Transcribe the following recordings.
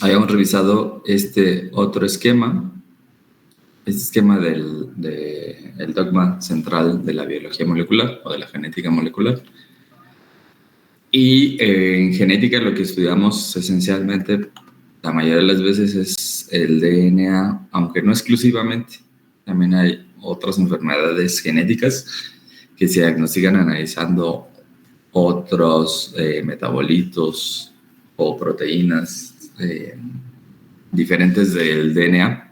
habíamos revisado este otro esquema, el dogma central de la biología molecular o de la genética molecular. Y en genética lo que estudiamos esencialmente la mayoría de las veces es el DNA, aunque no exclusivamente. También hay otras enfermedades genéticas que se diagnostican analizando otros metabolitos o proteínas diferentes del DNA.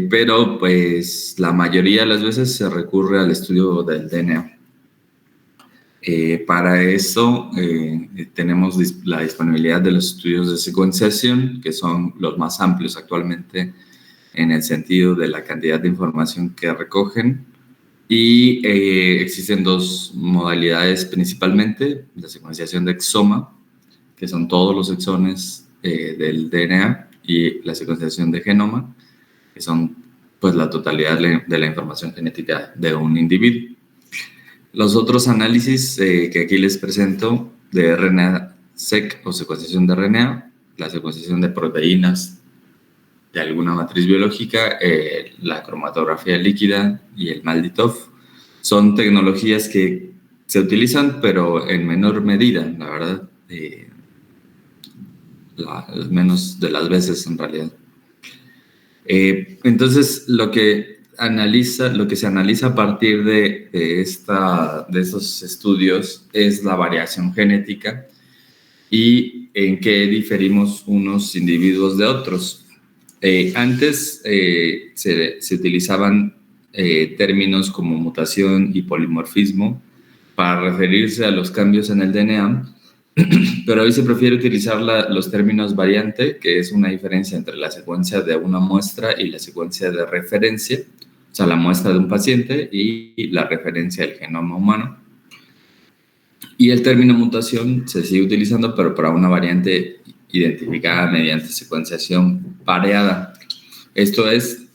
Pero pues la mayoría de las veces se recurre al estudio del DNA. Para eso tenemos la disponibilidad de los estudios de secuenciación, que son los más amplios actualmente en el sentido de la cantidad de información que recogen. Y existen dos modalidades principalmente: la secuenciación de exoma, que son todos los exones del DNA, y la secuenciación de genoma, que son pues la totalidad de la información genética de un individuo. Los otros análisis que aquí les presento de RNA-seq o secuenciación de RNA, la secuenciación de proteínas de alguna matriz biológica, la cromatografía líquida y el MALDI-TOF, son tecnologías que se utilizan, pero en menor medida, la verdad, menos de las veces en realidad. Entonces, lo que se analiza a partir de esos estudios es la variación genética y en qué diferimos unos individuos de otros. Antes se utilizaban términos como mutación y polimorfismo para referirse a los cambios en el DNA, pero hoy se prefiere utilizar los términos variante, que es una diferencia entre la secuencia de una muestra y la secuencia de referencia, o sea, la muestra de un paciente y la referencia del genoma humano. Y el término mutación se sigue utilizando, pero para una variante identificada mediante secuenciación pareada. Esto es,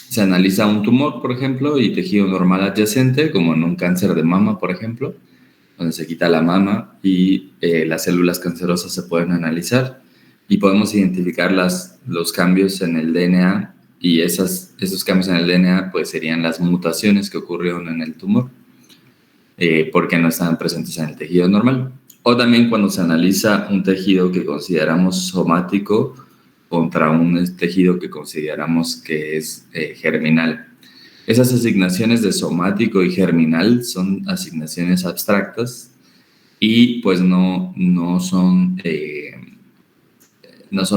se analiza un tumor, por ejemplo, y tejido normal adyacente, como en un cáncer de mama, por ejemplo, donde se quita la mama y las células cancerosas se pueden analizar y podemos identificar los cambios en el DNA, y esos cambios en el DNA pues serían las mutaciones que ocurrieron en el tumor porque no estaban presentes en el tejido normal. O también cuando se analiza un tejido que consideramos somático contra un tejido que consideramos que es germinal. Esas asignaciones de somático y germinal son asignaciones abstractas y pues no son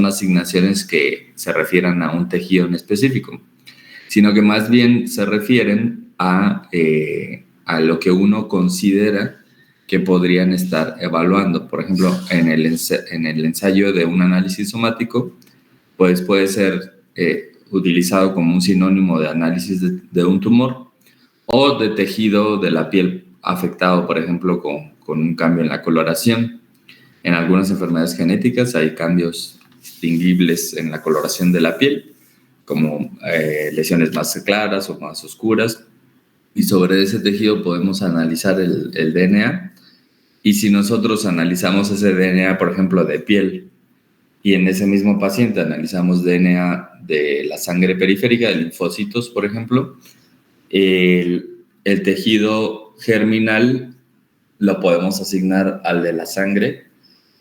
asignaciones que se refieran a un tejido en específico, sino que más bien se refieren a lo que uno considera que podrían estar evaluando. Por ejemplo, en el ensayo de un análisis somático, pues puede ser utilizado como un sinónimo de análisis de un tumor o de tejido de la piel afectado, por ejemplo, con un cambio en la coloración. En algunas enfermedades genéticas hay cambios distinguibles en la coloración de la piel, como lesiones más claras o más oscuras, y sobre ese tejido podemos analizar el DNA. Y si nosotros analizamos ese DNA, por ejemplo, de piel, y en ese mismo paciente analizamos DNA de la sangre periférica, de linfocitos, por ejemplo, el tejido germinal lo podemos asignar al de la sangre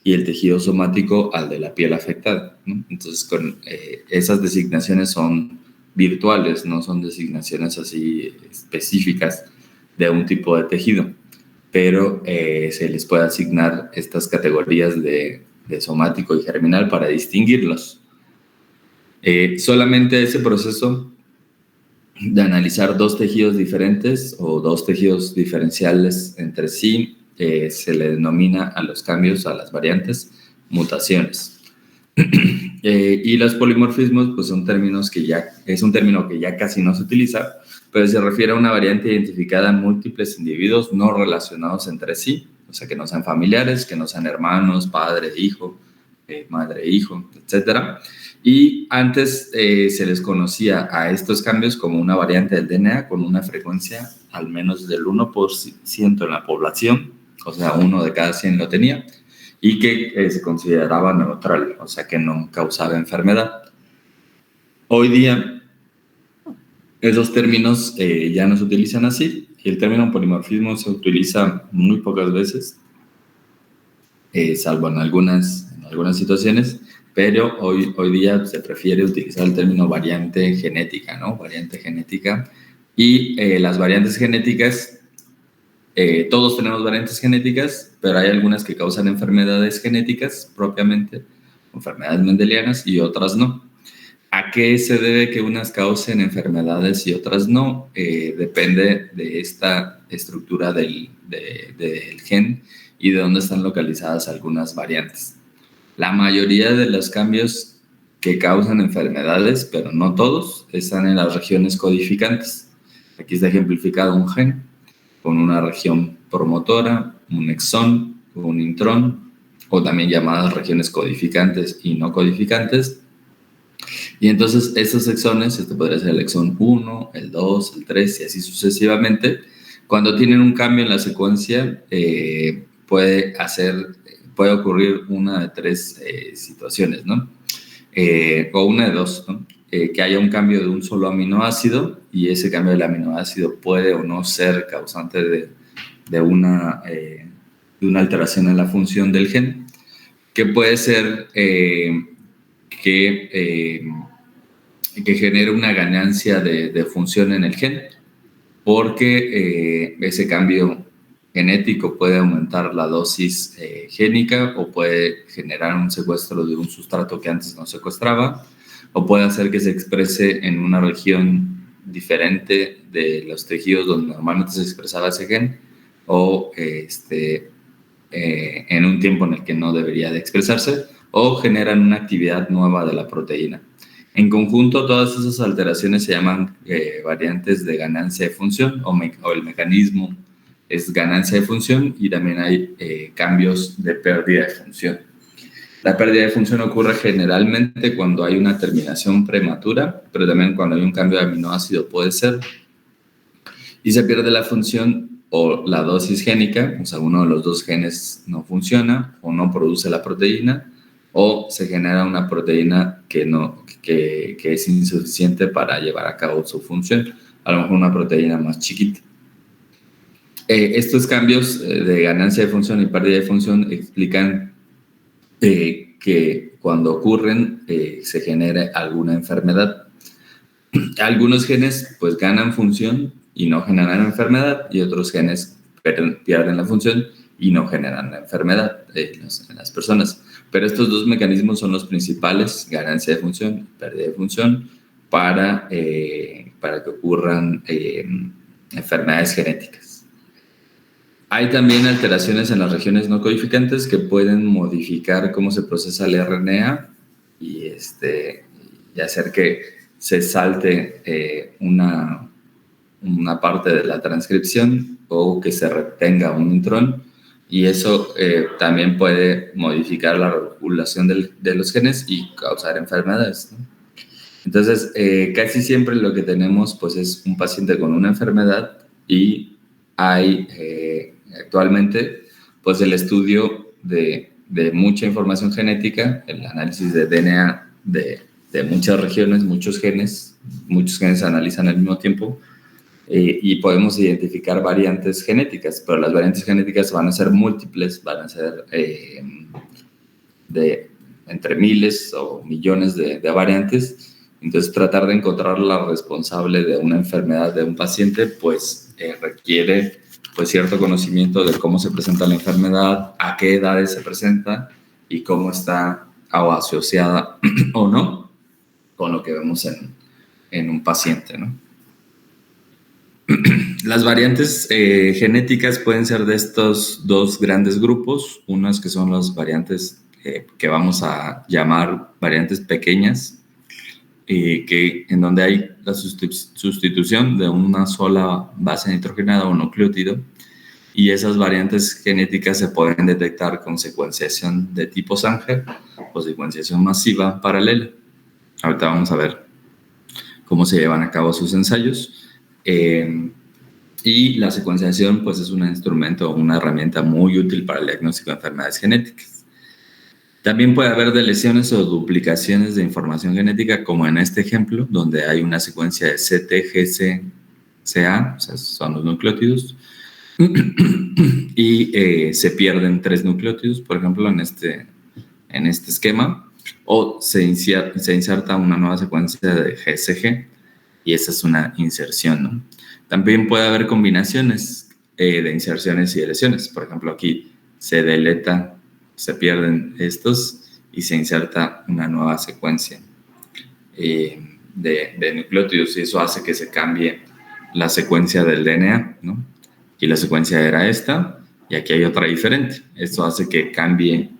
y el tejido somático al de la piel afectada, ¿no? Entonces, esas designaciones son virtuales, no son designaciones así específicas de un tipo de tejido, pero se les puede asignar estas categorías de somático y germinal para distinguirlos. Solamente ese proceso de analizar dos tejidos diferentes o dos tejidos diferenciales entre sí se le denomina a los cambios, a las variantes, mutaciones. Y los polimorfismos pues son términos es un término que ya casi no se utiliza, pero se refiere a una variante identificada en múltiples individuos no relacionados entre sí, o sea, que no sean familiares, que no sean hermanos, padre, hijo, madre, hijo, etc. Y antes se les conocía a estos cambios como una variante del DNA con una frecuencia al menos del 1% en la población, o sea, 1 de cada 100 lo tenía, y que se consideraba neutral, o sea que no causaba enfermedad. Hoy día esos términos ya no se utilizan así, y el término polimorfismo se utiliza muy pocas veces, salvo en algunas situaciones, pero hoy día se prefiere utilizar el término variante genética, ¿no? Variante genética. Y las variantes genéticas, todos tenemos variantes genéticas, pero hay algunas que causan enfermedades genéticas propiamente, enfermedades mendelianas, y otras no. ¿A qué se debe que unas causen enfermedades y otras no? Depende de esta estructura del gen y de dónde están localizadas algunas variantes. La mayoría de los cambios que causan enfermedades, pero no todos, están en las regiones codificantes. Aquí está ejemplificado un gen con una región promotora, un exón, un intrón, o también llamadas regiones codificantes y no codificantes. Y entonces esos exones, este podría ser el exón 1, el 2, el 3 y así sucesivamente, cuando tienen un cambio en la secuencia, puede ocurrir una de tres situaciones, ¿no? O una de dos, ¿no? Que haya un cambio de un solo aminoácido y ese cambio del aminoácido puede o no ser causante de una alteración en la función del gen, que puede ser que genere una ganancia de función en el gen, porque ese cambio genético puede aumentar la dosis génica o puede generar un secuestro de un sustrato que antes no secuestraba, o puede hacer que se exprese en una región diferente de los tejidos donde normalmente se expresaba ese gen, o en un tiempo en el que no debería de expresarse, o generan una actividad nueva de la proteína. En conjunto, todas esas alteraciones se llaman variantes de ganancia de función, o el mecanismo es ganancia de función, y también hay cambios de pérdida de función. La pérdida de función ocurre generalmente cuando hay una terminación prematura, pero también cuando hay un cambio de aminoácido puede ser, y se pierde la función o la dosis génica, o sea, uno de los dos genes no funciona o no produce la proteína, o se genera una proteína que es insuficiente para llevar a cabo su función, a lo mejor una proteína más chiquita. Estos cambios de ganancia de función y pérdida de función explican que cuando ocurren se genere alguna enfermedad. Algunos genes pues ganan función y no generan enfermedad, y otros genes pierden la función y no generan la enfermedad en las personas. Pero estos dos mecanismos son los principales, ganancia de función y pérdida de función, para que ocurran enfermedades genéticas. Hay también alteraciones en las regiones no codificantes que pueden modificar cómo se procesa el RNA y hacer que se salte una parte de la transcripción o que se retenga un intrón, y eso también puede modificar la regulación de los genes y causar enfermedades, ¿no? Entonces, casi siempre lo que tenemos pues es un paciente con una enfermedad, y hay actualmente pues el estudio de mucha información genética, el análisis de DNA de muchas regiones, muchos genes se analizan al mismo tiempo, y podemos identificar variantes genéticas, pero las variantes genéticas van a ser múltiples, van a ser entre miles o millones de variantes. Entonces, tratar de encontrar la responsable de una enfermedad de un paciente, pues requiere pues cierto conocimiento de cómo se presenta la enfermedad, a qué edades se presenta y cómo está o asociada o no con lo que vemos en un paciente, ¿no? Las variantes genéticas pueden ser de estos dos grandes grupos, unas que son las variantes que vamos a llamar variantes pequeñas, en donde hay la sustitución de una sola base nitrogenada o nucleótido, y esas variantes genéticas se pueden detectar con secuenciación de tipo Sanger o secuenciación masiva paralela. Ahorita vamos a ver cómo se llevan a cabo sus ensayos. Y la secuenciación pues es un instrumento o una herramienta muy útil para el diagnóstico de enfermedades genéticas. También puede haber deleciones o duplicaciones de información genética, como en este ejemplo, donde hay una secuencia de CTGCA, o sea, son los nucleótidos, y se pierden 3 nucleótidos, por ejemplo, en este esquema, o se inserta una nueva secuencia de GSG, y esa es una inserción, ¿no? También puede haber combinaciones de inserciones y deleciones. Por ejemplo, aquí se deleta, se pierden estos y se inserta una nueva secuencia de nucleótidos, y eso hace que se cambie la secuencia del DNA, ¿no? Y la secuencia era esta, y aquí hay otra diferente. Esto hace que cambie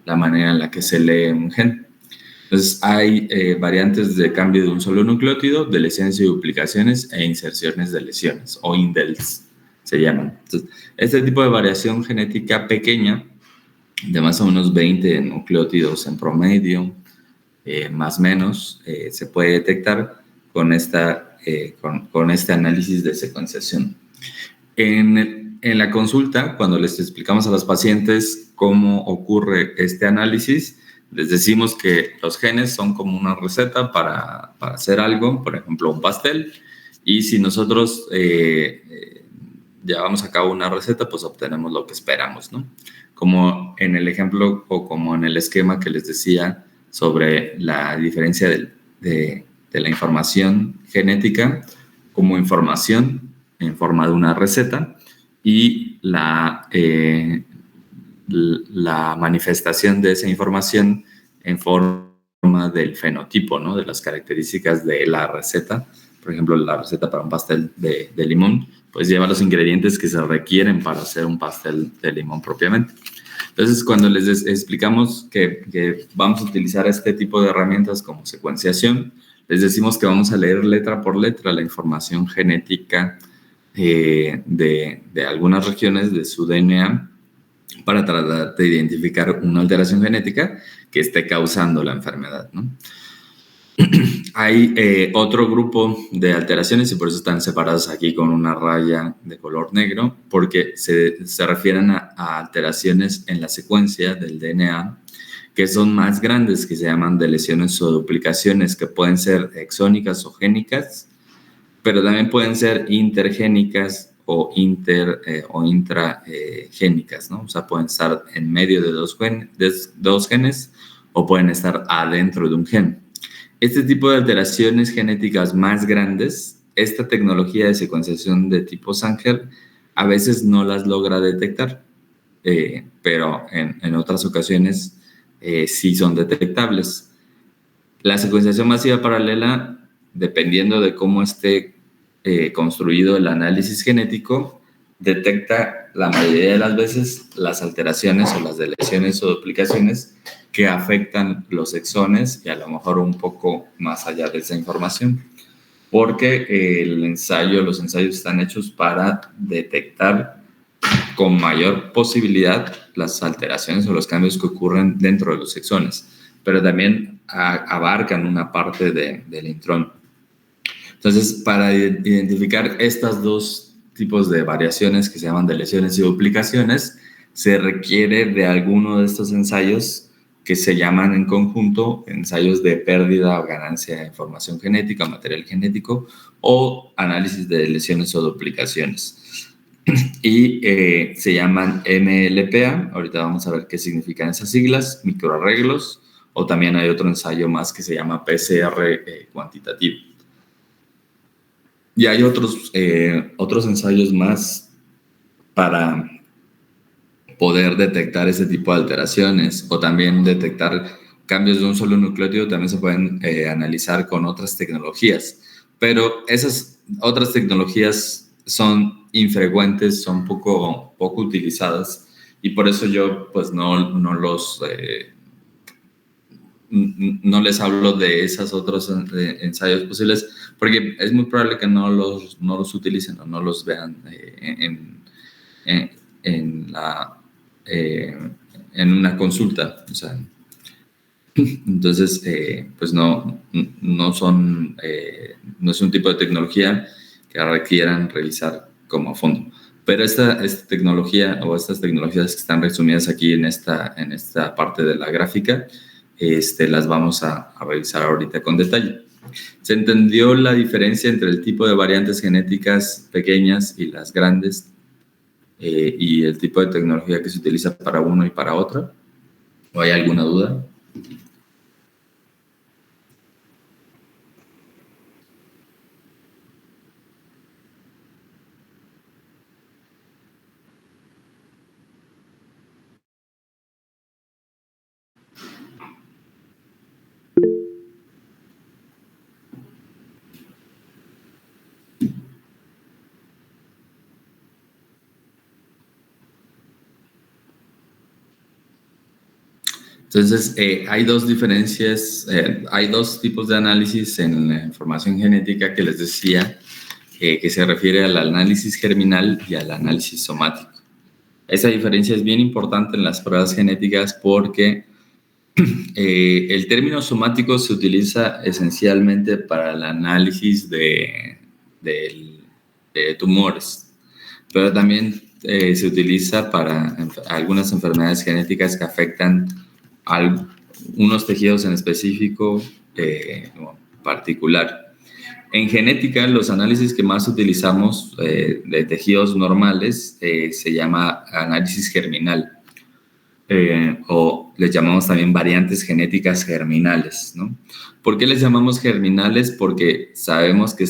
la manera en la que se lee un gen. Entonces, hay variantes de cambio de un solo nucleótido, de lesiones y duplicaciones e inserciones de lesiones, o indels se llaman. Entonces, este tipo de variación genética pequeña, de más o menos 20 nucleótidos en promedio, más o menos, se puede detectar con este análisis de secuenciación. En la consulta, cuando les explicamos a los pacientes cómo ocurre este análisis, les decimos que los genes son como una receta para hacer algo, por ejemplo, un pastel, y si nosotros llevamos a cabo una receta, pues obtenemos lo que esperamos, ¿no? Como en el ejemplo o como en el esquema que les decía sobre la diferencia de la información genética como información en forma de una receta y la manifestación de esa información en forma del fenotipo, ¿no? De las características de la receta. Por ejemplo, la receta para un pastel de limón, pues lleva los ingredientes que se requieren para hacer un pastel de limón propiamente. Entonces, cuando les explicamos que vamos a utilizar este tipo de herramientas como secuenciación, les decimos que vamos a leer letra por letra la información genética de algunas regiones de su DNA para tratar de identificar una alteración genética que esté causando la enfermedad, ¿no? Hay otro grupo de alteraciones y por eso están separadas aquí con una raya de color negro, porque se refieren a alteraciones en la secuencia del DNA que son más grandes, que se llaman deleciones o duplicaciones, que pueden ser exónicas o génicas, pero también pueden ser intergénicas o intragénicas, ¿no? O sea, pueden estar en medio de dos genes o pueden estar adentro de un gen. Este tipo de alteraciones genéticas más grandes, esta tecnología de secuenciación de tipo Sanger a veces no las logra detectar, pero en otras ocasiones sí son detectables. La secuenciación masiva paralela, dependiendo de cómo esté construido el análisis genético, detecta la mayoría de las veces las alteraciones o las deleciones o duplicaciones que afectan los exones y a lo mejor un poco más allá de esa información, porque los ensayos están hechos para detectar con mayor posibilidad las alteraciones o los cambios que ocurren dentro de los exones, pero también abarcan una parte del intrón. Entonces, para identificar estas dos tipos de variaciones que se llaman deleciones y duplicaciones, se requiere de alguno de estos ensayos que se llaman en conjunto ensayos de pérdida o ganancia de información genética o material genético o análisis de deleciones o duplicaciones. Y se llaman MLPA, ahorita vamos a ver qué significan esas siglas, microarreglos, o también hay otro ensayo más que se llama PCR cuantitativo. Y hay otros ensayos más para poder detectar ese tipo de alteraciones o también detectar cambios de un solo nucleótido. También se pueden analizar con otras tecnologías, pero esas otras tecnologías son infrecuentes, son poco utilizadas y por eso yo pues no les hablo de esos otros ensayos posibles, porque es muy probable que no los utilicen o no los vean en una consulta. O sea, entonces, pues no es un tipo de tecnología que requieran revisar como a fondo. Pero esta tecnología o estas tecnologías que están resumidas aquí en esta parte de la gráfica, las vamos a revisar ahorita con detalle. Se entendió la diferencia entre el tipo de variantes genéticas pequeñas y las grandes, y el tipo de tecnología que se utiliza para uno y para otro. ¿O hay alguna duda? Entonces, hay dos diferencias, hay dos tipos de análisis en la información genética que les decía, que se refiere al análisis germinal y al análisis somático. Esa diferencia es bien importante en las pruebas genéticas porque el término somático se utiliza esencialmente para el análisis de tumores, pero también se utiliza para algunas enfermedades genéticas que afectan unos tejidos en específico particular. En genética, los análisis que más utilizamos de tejidos normales se llama análisis germinal, o les llamamos también variantes genéticas germinales, ¿no? ¿Por qué les llamamos germinales? Porque sabemos que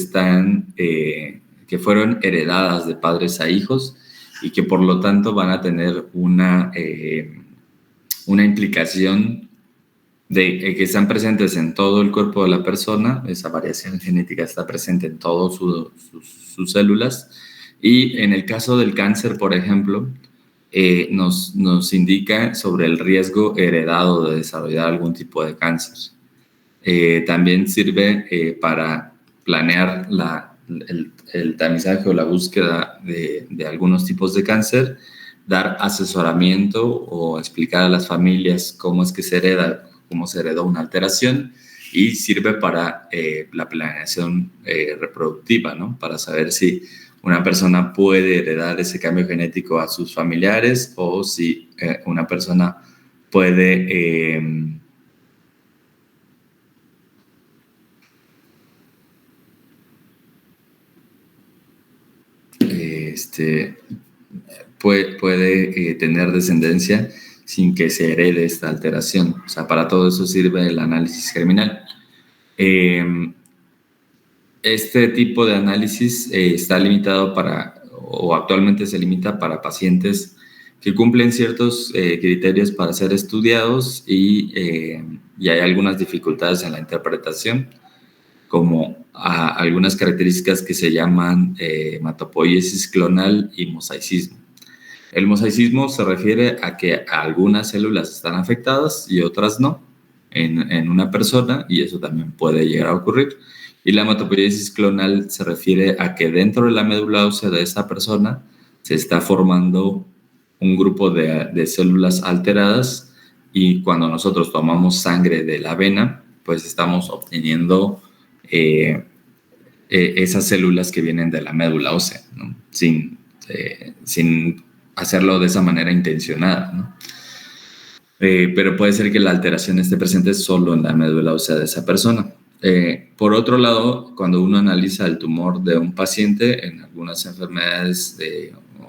que fueron heredadas de padres a hijos y que por lo tanto van a tener una implicación de que están presentes en todo el cuerpo de la persona. Esa variación genética está presente en todas sus células, y en el caso del cáncer, por ejemplo, nos indica sobre el riesgo heredado de desarrollar algún tipo de cáncer. También sirve para planear el tamizaje o la búsqueda de algunos tipos de cáncer, dar asesoramiento o explicar a las familias cómo es que cómo se heredó una alteración, y sirve para la planeación reproductiva, ¿no? Para saber si una persona puede heredar ese cambio genético a sus familiares, o si una persona puede puede tener descendencia sin que se herede esta alteración. O sea, para todo eso sirve el análisis germinal. Este tipo de análisis está limitado o actualmente se limita para pacientes que cumplen ciertos criterios para ser estudiados, y hay algunas dificultades en la interpretación, como algunas características que se llaman hematopoiesis clonal y mosaicismo. El mosaicismo se refiere a que algunas células están afectadas y otras no en una persona, y eso también puede llegar a ocurrir. Y la hematopoiesis clonal se refiere a que dentro de la médula ósea de esa persona se está formando un grupo de células alteradas, y cuando nosotros tomamos sangre de la vena, pues estamos obteniendo esas células que vienen de la médula ósea, ¿no? Sin hacerlo de esa manera intencionada, ¿no? Pero puede ser que la alteración esté presente solo en la médula ósea de esa persona. Por otro lado, cuando uno analiza el tumor de un paciente en algunas enfermedades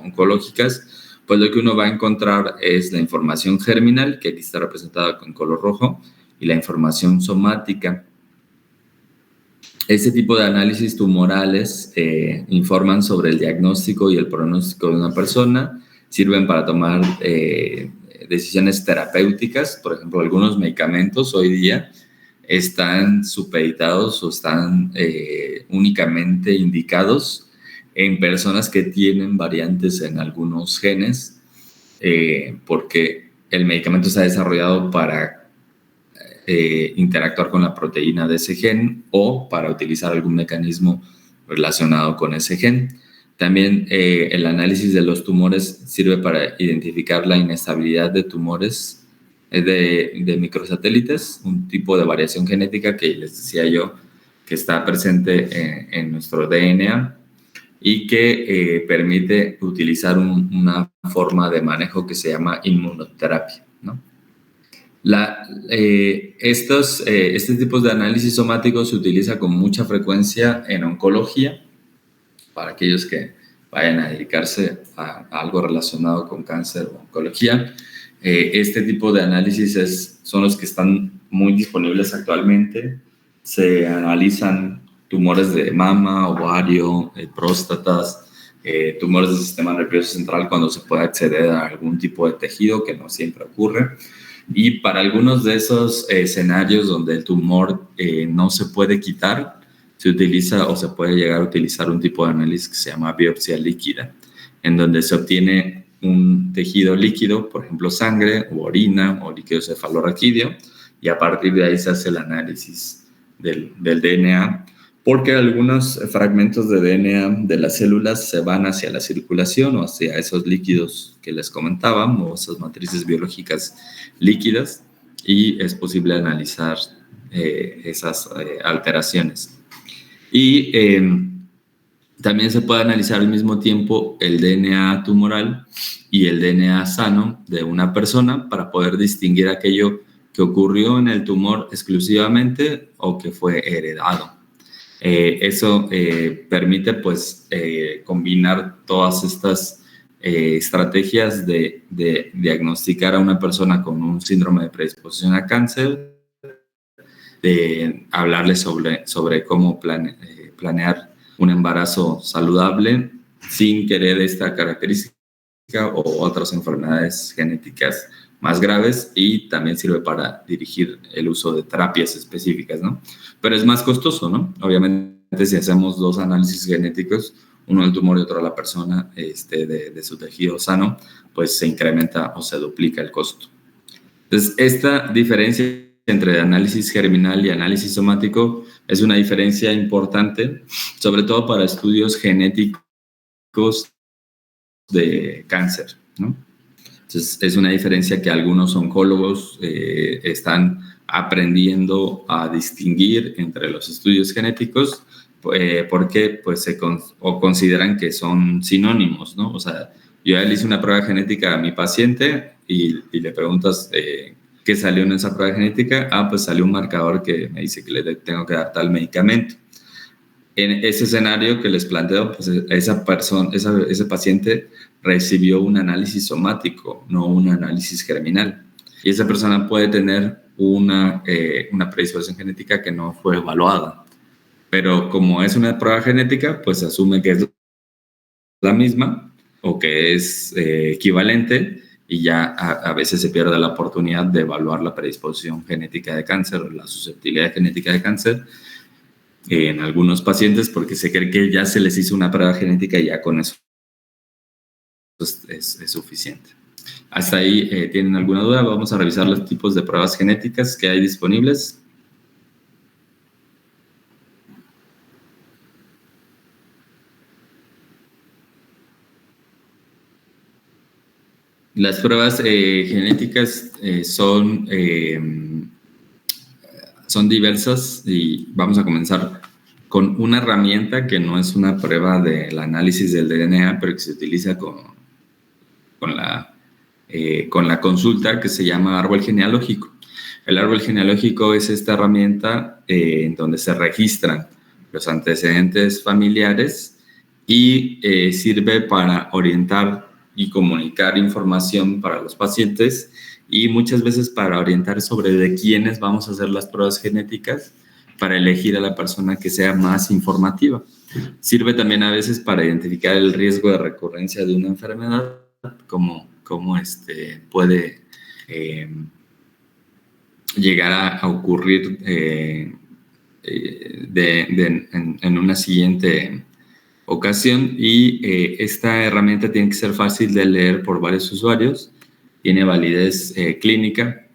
oncológicas, pues lo que uno va a encontrar es la información germinal, que aquí está representada con color rojo, y la información somática. Este tipo de análisis tumorales informan sobre el diagnóstico y el pronóstico de una persona, sirven para tomar decisiones terapéuticas. Por ejemplo, algunos medicamentos hoy día están supeditados o están únicamente indicados en personas que tienen variantes en algunos genes, porque el medicamento está desarrollado para interactuar con la proteína de ese gen o para utilizar algún mecanismo relacionado con ese gen. También el análisis de los tumores sirve para identificar la inestabilidad de tumores de microsatélites, un tipo de variación genética que les decía yo que está presente en nuestro DNA, y que permite utilizar una forma de manejo que se llama inmunoterapia, ¿no? Este tipo de análisis somático se utiliza con mucha frecuencia en oncología, para aquellos que vayan a dedicarse a algo relacionado con cáncer o oncología. Este tipo de análisis son los que están muy disponibles actualmente. Se analizan tumores de mama, ovario, próstatas, tumores del sistema nervioso central cuando se puede acceder a algún tipo de tejido, que no siempre ocurre. Y para algunos de esos escenarios donde el tumor no se puede quitar, se utiliza o se puede llegar a utilizar un tipo de análisis que se llama biopsia líquida, en donde se obtiene un tejido líquido, por ejemplo sangre o orina o líquido cefalorraquídeo, y a partir de ahí se hace el análisis del DNA, porque algunos fragmentos de DNA de las células se van hacia la circulación o hacia esos líquidos que les comentaba, o esas matrices biológicas líquidas, y es posible analizar esas alteraciones. Y también se puede analizar al mismo tiempo el DNA tumoral y el DNA sano de una persona para poder distinguir aquello que ocurrió en el tumor exclusivamente o que fue heredado. Eso permite pues combinar todas estas estrategias de diagnosticar a una persona con un síndrome de predisposición a cáncer, de hablarle sobre cómo planear un embarazo saludable sin querer esta característica o otras enfermedades genéticas más graves, y también sirve para dirigir el uso de terapias específicas, ¿no? Pero es más costoso, ¿no? Obviamente, si hacemos 2 análisis genéticos, uno del tumor y otro de la persona de su tejido sano, pues se incrementa o se duplica el costo. Entonces, esta diferencia entre análisis germinal y análisis somático es una diferencia importante, sobre todo para estudios genéticos de cáncer, ¿no? Entonces, es una diferencia que algunos oncólogos están aprendiendo a distinguir entre los estudios genéticos, porque pues consideran que son sinónimos, ¿no? O sea, yo ya le hice una prueba genética a mi paciente y le preguntas qué salió en esa prueba genética. Pues salió un marcador que me dice que le tengo que dar tal medicamento. En ese escenario que les planteo, pues ese paciente recibió un análisis somático, no un análisis germinal. Y esa persona puede tener una predisposición genética que no fue evaluada. Pero como es una prueba genética, pues se asume que es la misma o que es equivalente, y ya a veces se pierde la oportunidad de evaluar la predisposición genética de cáncer o la susceptibilidad genética de cáncer en algunos pacientes, porque se cree que ya se les hizo una prueba genética y ya con eso es suficiente. ¿Hasta ahí tienen alguna duda? Vamos a revisar los tipos de pruebas genéticas que hay disponibles. Las pruebas genéticas son diversas, y vamos a comenzar con una herramienta que no es una prueba del análisis del DNA, pero que se utiliza con la consulta, que se llama árbol genealógico. El árbol genealógico es esta herramienta en donde se registran los antecedentes familiares y sirve para orientar y comunicar información para los pacientes, y muchas veces para orientar sobre de quiénes vamos a hacer las pruebas genéticas para elegir a la persona que sea más informativa. Sirve también a veces para identificar el riesgo de recurrencia de una enfermedad, cómo puede llegar a ocurrir en una siguiente ocasión. Y esta herramienta tiene que ser fácil de leer por varios usuarios, tiene validez clínica,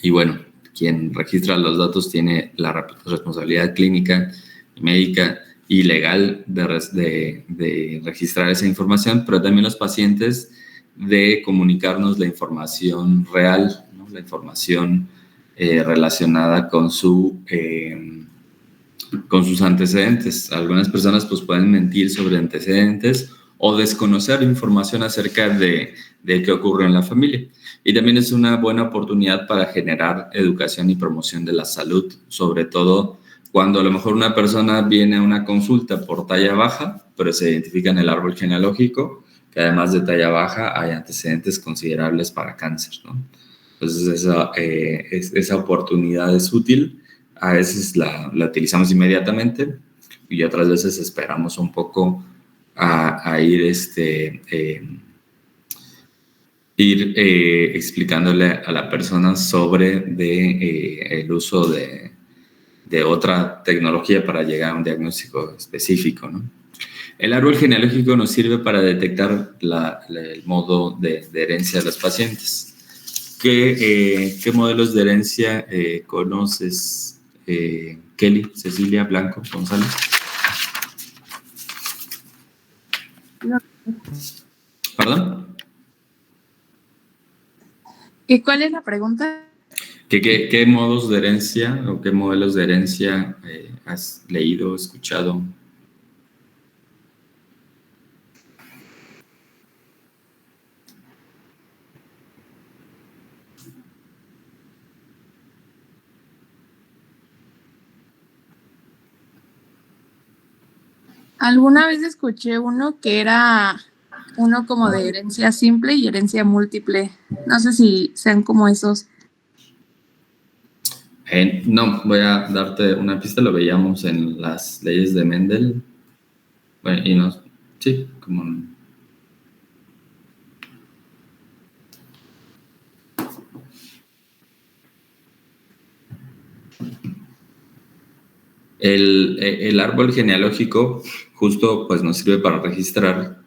y bueno, quien registra los datos tiene la responsabilidad clínica, médica y legal de registrar esa información, pero también los pacientes de comunicarnos la información real, ¿no? La información relacionada con su con sus antecedentes. Algunas personas pues pueden mentir sobre antecedentes o desconocer información acerca de qué ocurre en la familia. Y también es una buena oportunidad para generar educación y promoción de la salud, sobre todo cuando a lo mejor una persona viene a una consulta por talla baja, pero se identifica en el árbol genealógico que además de talla baja hay antecedentes considerables para cáncer, ¿no? Entonces esa oportunidad es útil. A veces la utilizamos inmediatamente y otras veces esperamos un poco a ir, explicándole a la persona sobre el uso de otra tecnología para llegar a un diagnóstico específico, ¿no? El árbol genealógico nos sirve para detectar el modo de herencia de los pacientes. ¿Qué modelos de herencia conoces, Kelly, Cecilia, Blanco, González? No. ¿Perdón? ¿Y cuál es la pregunta? ¿Qué modos de herencia o qué modelos de herencia has leído, escuchado? Alguna vez escuché uno que era uno como de herencia simple y herencia múltiple. No sé si sean como esos. No, voy a darte una pista, lo veíamos en las leyes de Mendel. Bueno, y no, sí, como... El árbol genealógico justo pues nos sirve para registrar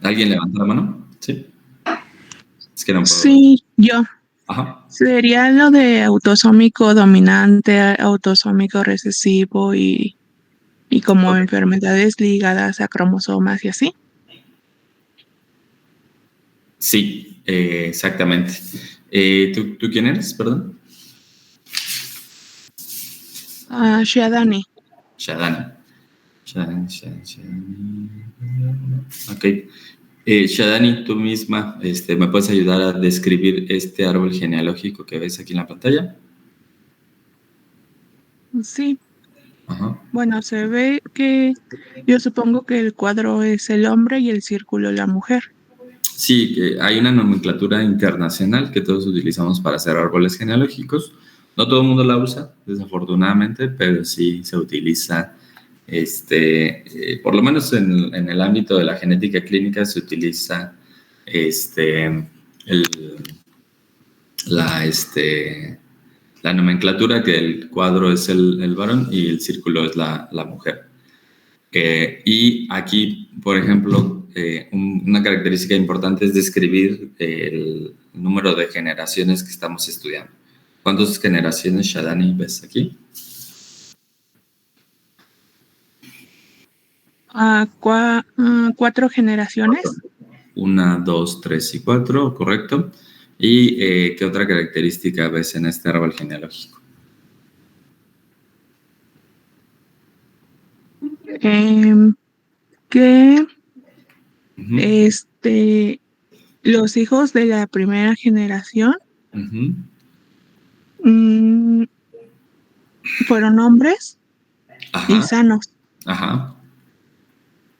¿alguien levanta la mano? Sí. Es que no puedo. Sí, yo. Ajá. Sería lo de autosómico dominante, autosómico recesivo y como Okay. enfermedades ligadas a cromosomas y así. Sí, exactamente. ¿Tú quién eres, perdón? Shadani. Shadani. Ok. Shadani, tú misma, ¿me puedes ayudar a describir este árbol genealógico que ves aquí en la pantalla? Sí. Ajá. Bueno, se ve que yo supongo que el cuadro es el hombre y el círculo la mujer. Sí, hay una nomenclatura internacional que todos utilizamos para hacer árboles genealógicos. No todo el mundo la usa, desafortunadamente, pero sí se utiliza, por lo menos en el ámbito de la genética clínica se utiliza el, la, la nomenclatura, que el cuadro es el varón y el círculo es la mujer. Y aquí, por ejemplo, una característica importante es describir el número de generaciones que estamos estudiando. ¿Cuántas generaciones, Shadani, ves aquí? 4 generaciones. 1, 2, 3 y 4, correcto. ¿Y qué otra característica ves en este árbol genealógico? Que los hijos de la primera generación fueron hombres. Ajá. Y sanos. Ajá.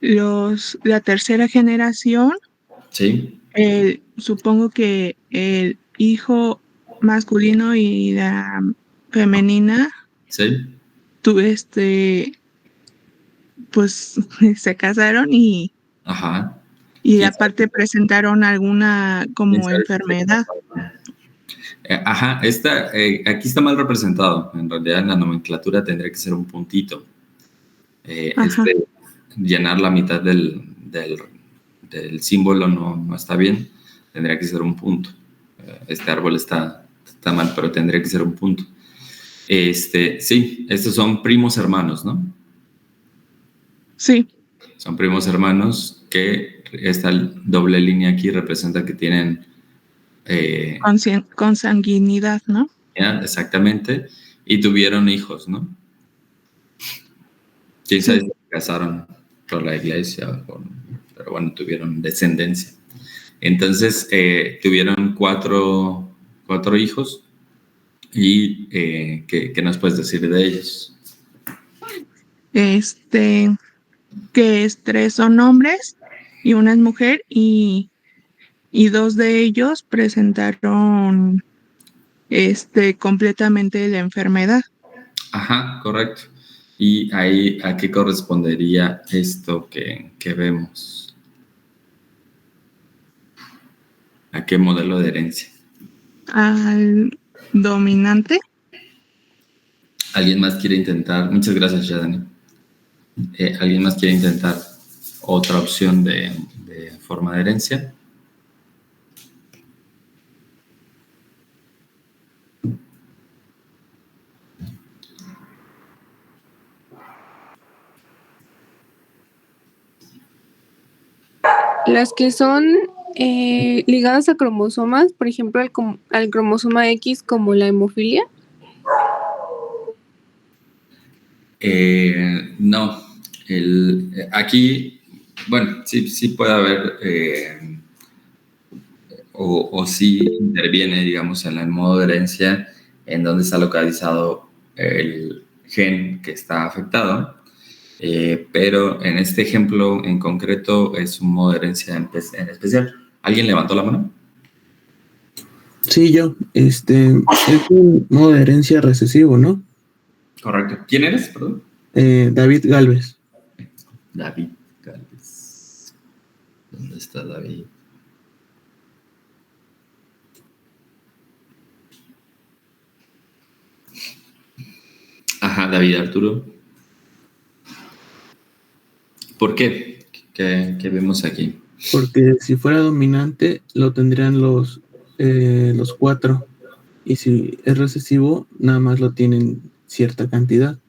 La tercera generación, sí. Supongo que el hijo masculino y la femenina, sí. Pues se casaron y, Ajá. y aparte presentaron alguna como enfermedad. Ajá, aquí está mal representado. En realidad en la nomenclatura tendría que ser un puntito. Llenar la mitad del símbolo no está bien. Tendría que ser un punto. Este árbol está mal, pero tendría que ser un punto. Sí, estos son primos hermanos, ¿no? Sí. Son primos hermanos que esta doble línea aquí representa que tienen eh, Consanguinidad, ¿no? exactamente, y tuvieron hijos, ¿no? Quién sabe si Sí. se casaron por la iglesia, pero bueno, tuvieron descendencia. Entonces, tuvieron cuatro hijos y ¿qué nos puedes decir de ellos? Este, que tres son hombres y una es mujer y dos de ellos presentaron completamente la enfermedad. Ajá, correcto. ¿Y ahí a qué correspondería esto que vemos? ¿A qué modelo de herencia? Al dominante, ¿Alguien más quiere intentar? Muchas gracias, Yadani. ¿Alguien más quiere intentar otra opción de forma de herencia? Las que son ligadas a cromosomas, por ejemplo, al cromosoma X como la hemofilia. No. Aquí, bueno, sí puede haber, o sí interviene, digamos, en el modo de herencia en donde está localizado el gen que está afectado. Pero en este ejemplo en concreto es un modo de herencia en especial. ¿Alguien levantó la mano? Sí, yo. Es un modo de herencia recesivo, ¿no? Correcto. ¿Quién eres? Perdón. David Galvez. David Galvez. ¿Dónde está David? Ajá, David Arturo. ¿Por qué? ¿Qué vemos aquí? Porque si fuera dominante, lo tendrían los cuatro. Y si es recesivo, nada más lo tienen cierta cantidad.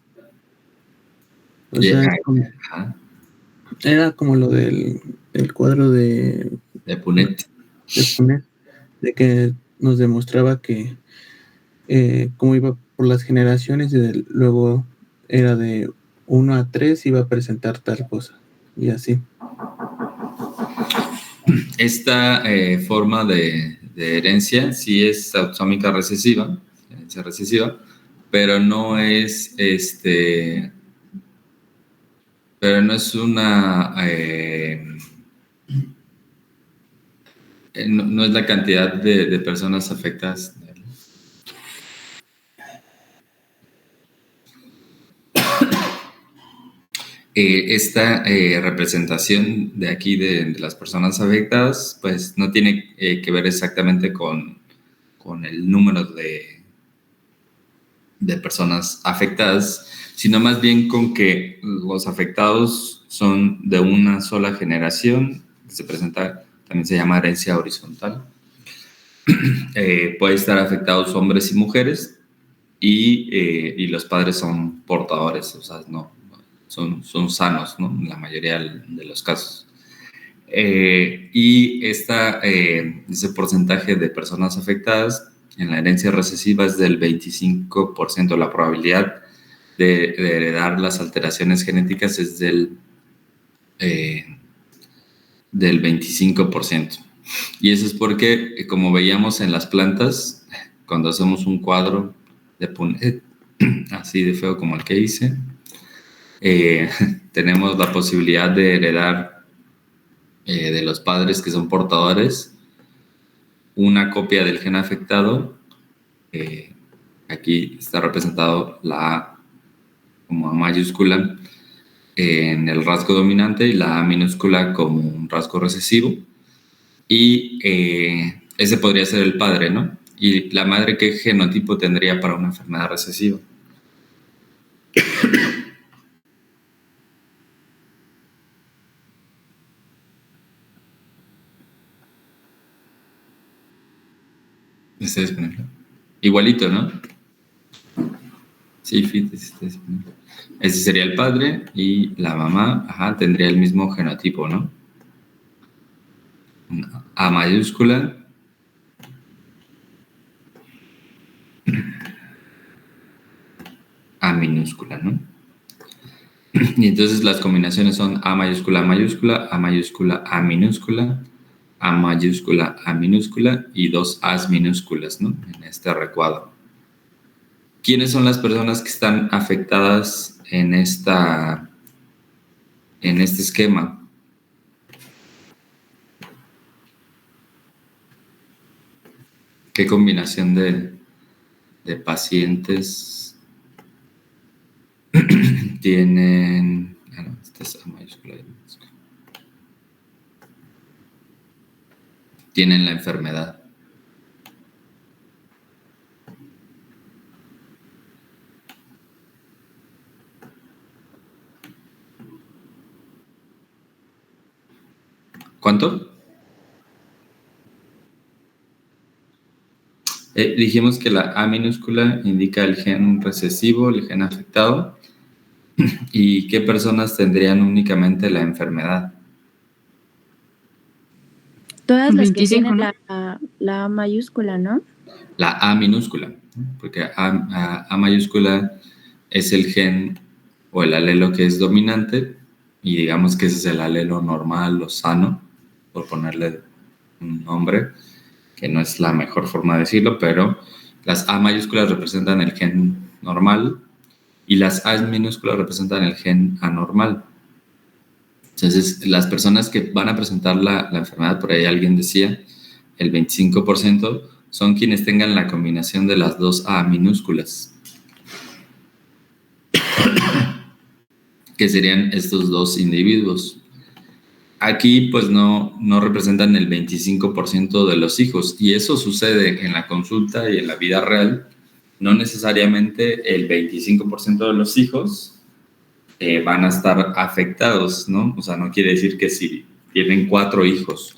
O sea, Ajá, era como lo del el cuadro de Punet. Punnett, de que nos demostraba que como iba por las generaciones y luego era de 1 a 3 iba a presentar tal cosa y así. Esta forma de herencia sí es autosómica recesiva, herencia recesiva, pero no es pero no es una no es la cantidad de personas afectadas. Esta representación de aquí de las personas afectadas, pues no tiene que ver exactamente con el número de personas afectadas, sino más bien con que los afectados son de una sola generación, que se presenta, también se llama herencia horizontal. Puede estar afectados hombres y mujeres y los padres son portadores, o sea, no, son sanos, ¿no? En la mayoría de los casos. Y ese porcentaje de personas afectadas en la herencia recesiva es del 25%. La probabilidad de heredar las alteraciones genéticas es del 25%. Y eso es porque, como veíamos en las plantas, cuando hacemos un cuadro de Punnett, así de feo como el que hice, tenemos la posibilidad de heredar de los padres que son portadores una copia del gen afectado. Aquí está representado la A como A mayúscula en el rasgo dominante y la A minúscula como un rasgo recesivo. Y ese podría ser el padre, ¿no? Y la madre, ¿qué genotipo tendría para una enfermedad recesiva? Está disponible. Igualito, ¿no? Sí, fit, está disponible. Ese sería el padre y la mamá, ajá, tendría el mismo genotipo, ¿no? Una A mayúscula minúscula, ¿no? Y entonces las combinaciones son A mayúscula, A mayúscula, A mayúscula, A minúscula, A mayúscula, A minúscula y dos A's minúsculas, ¿no? En este recuadro. ¿Quiénes son las personas que están afectadas en este esquema? ¿Qué combinación de pacientes tienen? No, esta es A mayúscula y minúscula. Tienen la enfermedad. ¿Cuánto? Dijimos que la A minúscula indica el gen recesivo, el gen afectado, y qué personas tendrían únicamente la enfermedad. Todas las que 25, tienen ¿no? la A mayúscula, ¿no? La A minúscula, ¿no? Porque A mayúscula es el gen o el alelo que es dominante, y digamos que ese es el alelo normal o sano, por ponerle un nombre, que no es la mejor forma de decirlo, pero las A mayúsculas representan el gen normal y las A minúsculas representan el gen anormal. Entonces, las personas que van a presentar la enfermedad, por ahí alguien decía, el 25%, son quienes tengan la combinación de las dos A minúsculas, que serían estos dos individuos. Aquí pues no representan el 25% de los hijos, y eso sucede en la consulta y en la vida real. No necesariamente el 25% de los hijos van a estar afectados, ¿no? O sea, no quiere decir que si tienen 4 hijos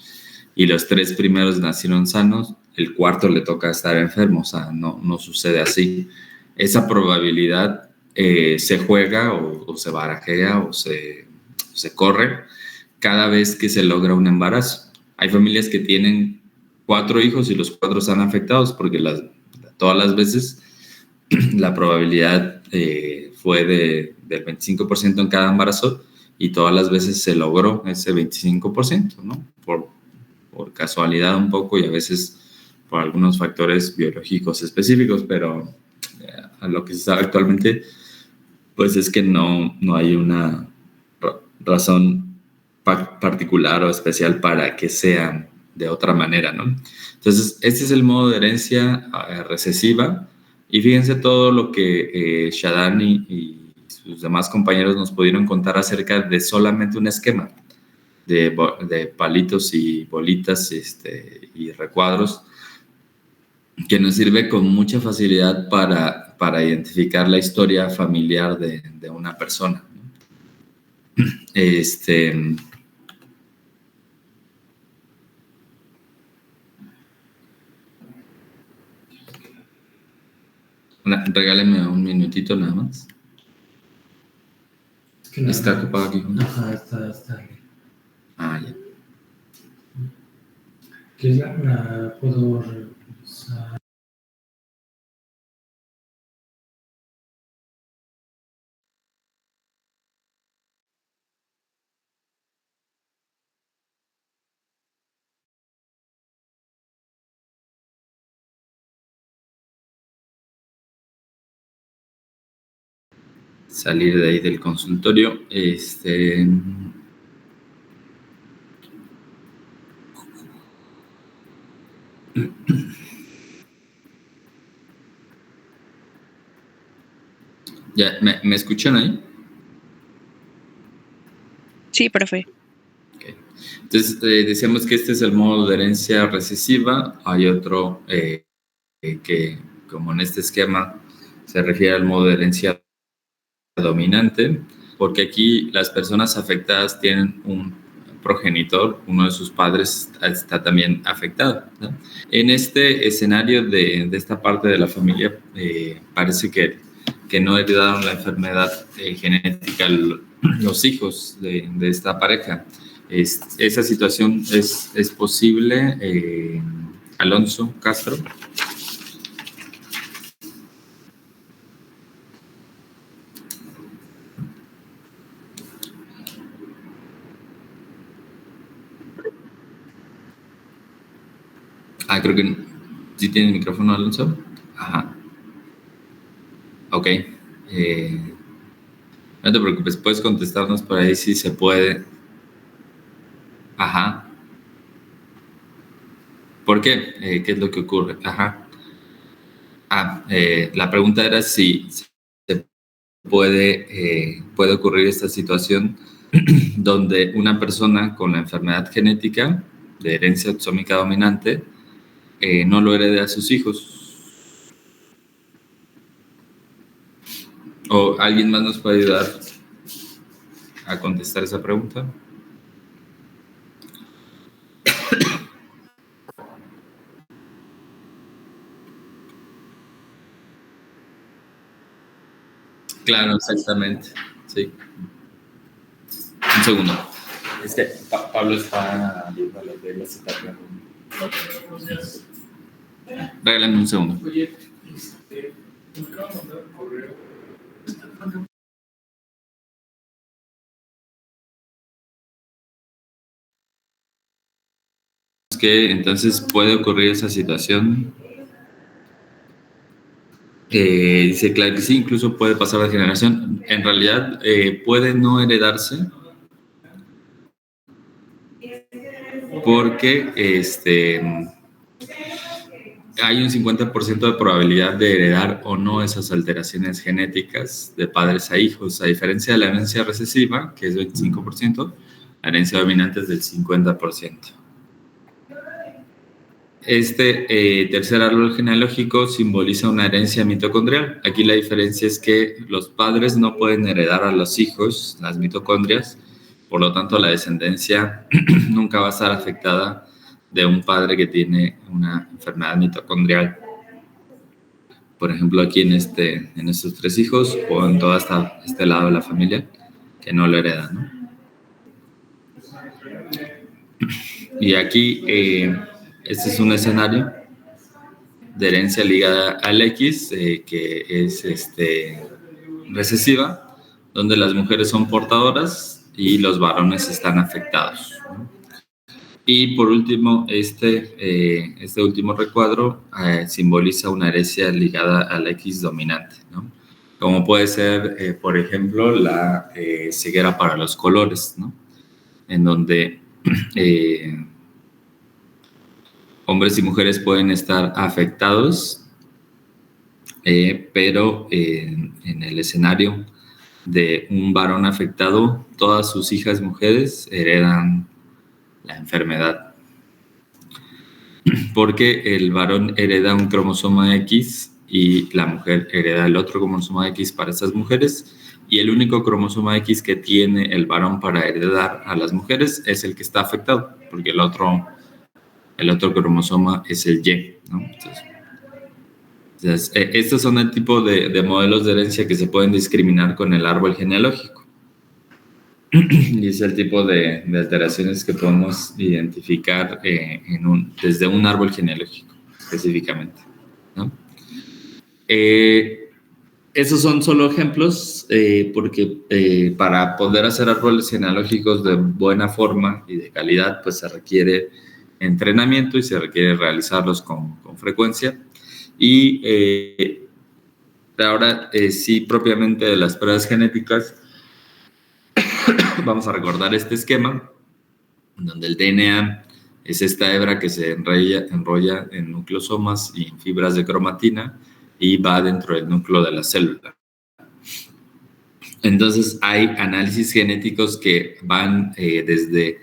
y los 3 primeros nacieron sanos, el cuarto le toca estar enfermo. O sea, no sucede así. Esa probabilidad se juega o se barajea o se corre cada vez que se logra un embarazo. Hay familias que tienen 4 hijos y los 4 están afectados porque todas las veces la probabilidad fue del 25% en cada embarazo, y todas las veces se logró ese 25%, ¿no? Por casualidad un poco, y a veces por algunos factores biológicos específicos, pero a lo que se sabe actualmente, pues es que no hay una razón particular o especial para que sea de otra manera, ¿no? Entonces, este es el modo de herencia recesiva, y fíjense todo lo que Shadan y sus demás compañeros nos pudieron contar acerca de solamente un esquema de palitos y bolitas y recuadros, que nos sirve con mucha facilidad para identificar la historia familiar de una persona, ¿no? Regáleme un minutito nada más. Es que ¿Está ocupado aquí? Ajá, está bien. Ah, ya. ¿Quieres la puedo revisar? Salir de ahí del consultorio. Ya, ¿me escuchan ahí? Sí, profe. Okay. Entonces, decíamos que este es el modo de herencia recesiva. Hay otro que, como en este esquema, se refiere al modo de herencia dominante, porque aquí las personas afectadas tienen un progenitor, uno de sus padres está también afectado, ¿no? En este escenario de esta parte de la familia, parece que no heredaron la enfermedad genética los hijos de esta pareja. Esa situación es posible, Alonso Castro. Creo que sí tiene el micrófono, Alonso. Ajá. Ok. No te preocupes, puedes contestarnos por ahí si se puede. Ajá. ¿Por qué? ¿Qué es lo que ocurre? Ajá. La pregunta era si se puede ocurrir esta situación donde una persona con la enfermedad genética de herencia autosómica dominante no lo herede a sus hijos. ¿O alguien más nos puede ayudar a contestar esa pregunta? Claro, exactamente. Sí. Un segundo. Es que Pablo está viendo las reglas y está preguntando. Regálame un segundo. Oye, me acabo de mandar un correo. Que entonces puede ocurrir esa situación. Dice, claro que sí, incluso puede pasar de generación. En realidad puede no heredarse porque hay un 50% de probabilidad de heredar o no esas alteraciones genéticas de padres a hijos, a diferencia de la herencia recesiva, que es 25%, la herencia dominante es del 50%. Este tercer árbol genealógico simboliza una herencia mitocondrial. Aquí la diferencia es que los padres no pueden heredar a los hijos las mitocondrias, por lo tanto la descendencia nunca va a estar afectada de un padre que tiene una enfermedad mitocondrial. Por ejemplo, aquí en estos 3 hijos o en todo este lado de la familia que no lo heredan, ¿no? Y aquí este es un escenario de herencia ligada al X, que es recesiva, donde las mujeres son portadoras y los varones están afectados, ¿no? Y por último, este último recuadro simboliza una herencia ligada al X dominante, ¿no? Como puede ser, por ejemplo, la ceguera para los colores, ¿no? En donde hombres y mujeres pueden estar afectados, pero en el escenario de un varón afectado, todas sus hijas mujeres heredan la enfermedad. Porque el varón hereda un cromosoma X y la mujer hereda el otro cromosoma X para estas mujeres, y el único cromosoma X que tiene el varón para heredar a las mujeres es el que está afectado, porque el otro cromosoma es el Y, ¿no? Entonces, estos son el tipo de modelos de herencia que se pueden discriminar con el árbol genealógico. Y es el tipo de alteraciones que podemos identificar desde un árbol genealógico, específicamente, ¿no? Esos son solo ejemplos, porque para poder hacer árboles genealógicos de buena forma y de calidad, pues se requiere entrenamiento y se requiere realizarlos con frecuencia. Y ahora, sí, propiamente de las pruebas genéticas, vamos a recordar este esquema, donde el DNA es esta hebra que se enrolla en nucleosomas y en fibras de cromatina y va dentro del núcleo de la célula. Entonces hay análisis genéticos que van desde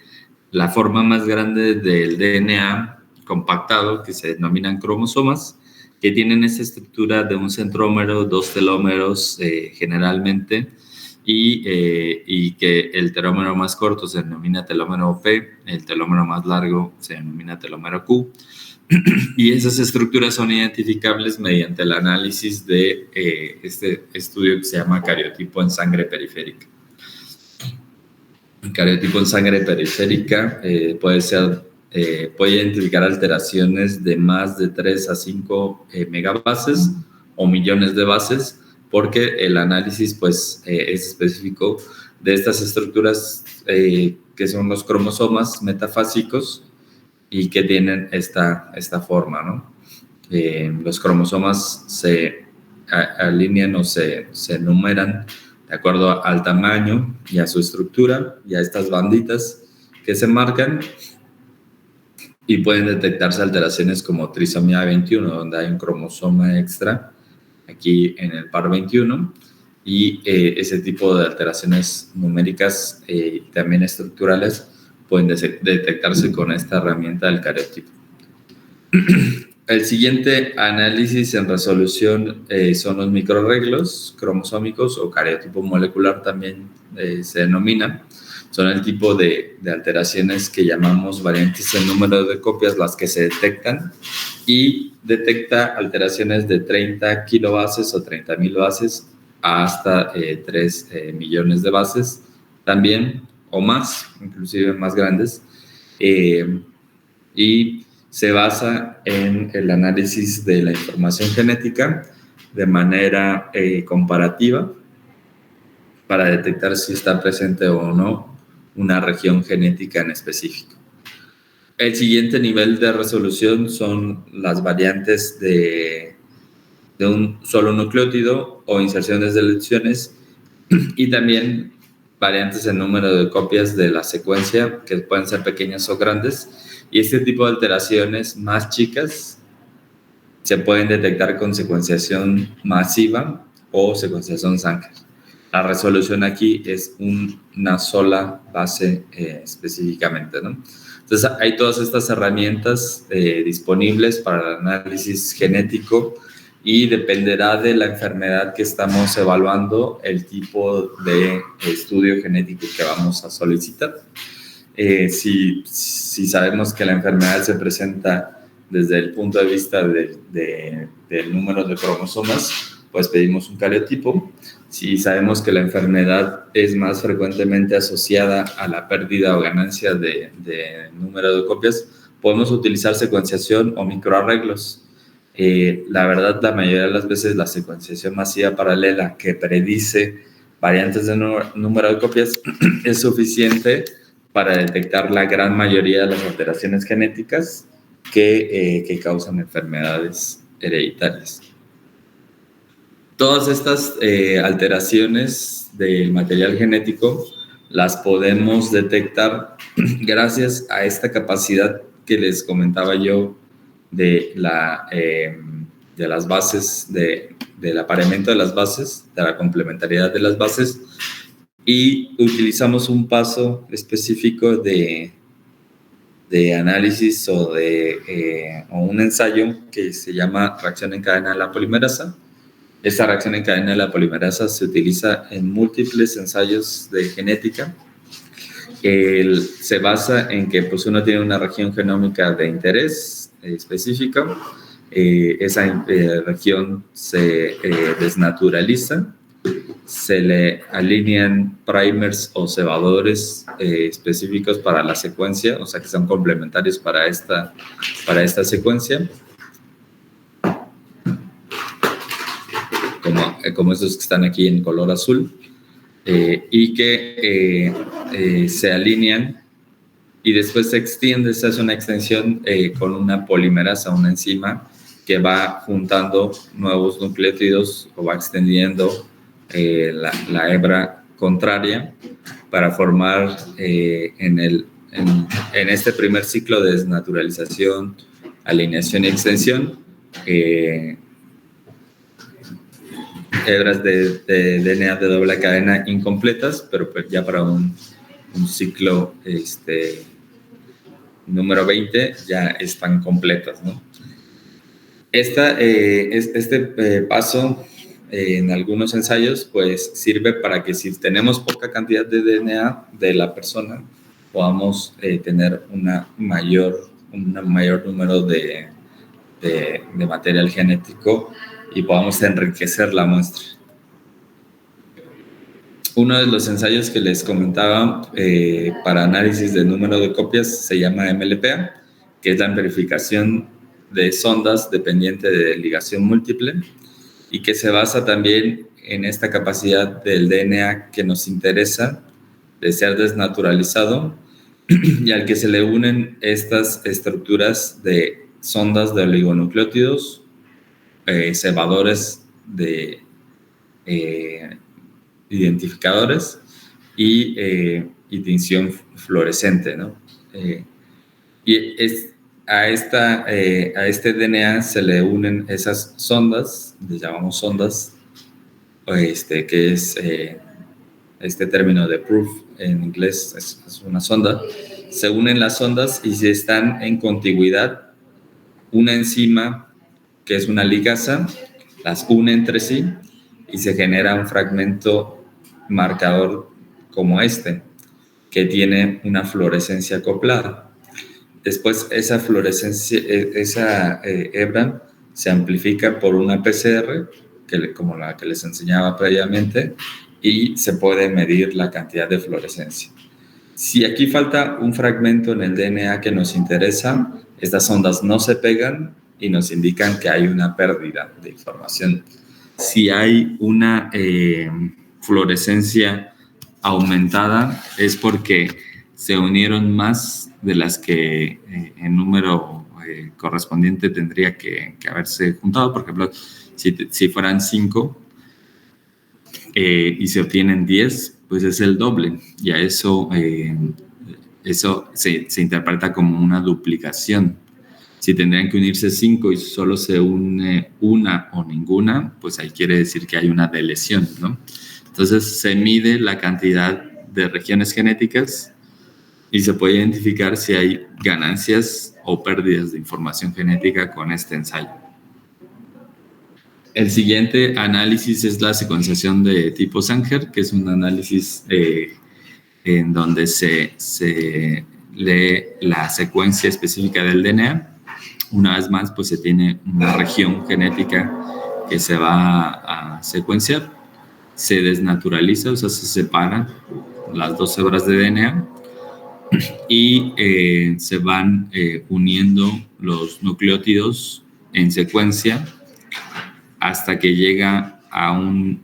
la forma más grande del DNA compactado, que se denominan cromosomas, que tienen esa estructura de un centrómero, 2 telómeros generalmente, y que el telómero más corto se denomina telómero P, el telómero más largo se denomina telómero Q, y esas estructuras son identificables mediante el análisis de este estudio que se llama cariotipo en sangre periférica. El cariotipo en sangre periférica puede identificar alteraciones de más de 3 a 5 megabases o millones de bases, porque el análisis pues, es específico de estas estructuras que son los cromosomas metafásicos, y que tienen esta forma, ¿no? Los cromosomas se alinean o se numeran de acuerdo al tamaño y a su estructura y a estas banditas que se marcan, y pueden detectarse alteraciones como trisomía 21, donde hay un cromosoma extra aquí en el par 21, y ese tipo de alteraciones numéricas y también estructurales pueden detectarse con esta herramienta del cariotipo. El siguiente análisis en resolución son los microarreglos cromosómicos o cariotipo molecular también se denomina. Son el tipo de alteraciones que llamamos variantes en número de copias, las que se detectan, y detecta alteraciones de 30 kilobases o 30.000 bases hasta 3 millones de bases también, o más, inclusive más grandes, y se basa en el análisis de la información genética de manera comparativa para detectar si está presente o no una región genética en específico. El siguiente nivel de resolución son las variantes de un solo nucleótido o inserciones de deleciones, y también variantes en número de copias de la secuencia, que pueden ser pequeñas o grandes, y este tipo de alteraciones más chicas se pueden detectar con secuenciación masiva o secuenciación Sanger. La resolución aquí es una sola base específicamente, ¿no? Entonces, hay todas estas herramientas disponibles para el análisis genético, y dependerá de la enfermedad que estamos evaluando el tipo de estudio genético que vamos a solicitar. Si sabemos que la enfermedad se presenta desde el punto de vista del número de cromosomas, pues pedimos un cariotipo. Si sabemos que la enfermedad es más frecuentemente asociada a la pérdida o ganancia de número de copias, podemos utilizar secuenciación o microarreglos. La verdad, la mayoría de las veces la secuenciación masiva paralela, que predice variantes de número de copias, es suficiente para detectar la gran mayoría de las alteraciones genéticas que causan enfermedades hereditarias. Todas estas alteraciones del material genético las podemos detectar gracias a esta capacidad que les comentaba yo de las bases, del apareamiento de las bases, de la complementariedad de las bases, y utilizamos un paso específico de análisis o un ensayo que se llama reacción en cadena de la polimerasa. Esta reacción en cadena de la polimerasa se utiliza en múltiples ensayos de genética. Se basa en que pues, uno tiene una región genómica de interés específica. Esa región se desnaturaliza, se le alinean primers o cebadores específicos para la secuencia, o sea que son complementarios para esta secuencia, como estos que están aquí en color azul, y que se alinean y después se extiende, se hace una extensión con una polimerasa, una enzima que va juntando nuevos nucleótidos o va extendiendo la hebra contraria para formar en este primer ciclo de desnaturalización, alineación y extensión, hebras de DNA de doble cadena incompletas, pero pues ya para un ciclo número 20 ya están completas, ¿no? Este paso en algunos ensayos pues sirve para que si tenemos poca cantidad de DNA de la persona podamos tener un mayor número de material genético y podamos enriquecer la muestra. Uno de los ensayos que les comentaba para análisis de número de copias se llama MLPA, que es la verificación de sondas dependiente de ligación múltiple, y que se basa también en esta capacidad del DNA que nos interesa de ser desnaturalizado y al que se le unen estas estructuras de sondas de oligonucleótidos, cebadores de identificadores y tinción fluorescente, ¿no? A este DNA se le unen esas sondas, les llamamos sondas, que es este término de proof en inglés, es una sonda. Se unen las sondas y si están en contigüidad, una enzima que es una ligasa, las une entre sí y se genera un fragmento marcador como que tiene una fluorescencia acoplada. Después esa fluorescencia, esa hebra se amplifica por una PCR, como la que les enseñaba previamente, y se puede medir la cantidad de fluorescencia. Si aquí falta un fragmento en el DNA que nos interesa, estas ondas no se pegan y nos indican que hay una pérdida de información. Si hay una fluorescencia aumentada, es porque se unieron más de las que en número correspondiente tendría que haberse juntado. Por ejemplo, si fueran 5 y se obtienen 10, pues es el doble. Y a eso se interpreta como una duplicación. Si tendrían que unirse 5 y solo se une una o ninguna, pues ahí quiere decir que hay una deleción, ¿no? Entonces se mide la cantidad de regiones genéticas y se puede identificar si hay ganancias o pérdidas de información genética con este ensayo. El siguiente análisis es la secuenciación de tipo Sanger, que es un análisis en donde se lee la secuencia específica del DNA. Una vez más, pues se tiene una región genética que se va a secuenciar, se desnaturaliza, o sea, se separan las 2 hebras de DNA y se van uniendo los nucleótidos en secuencia hasta que llega a un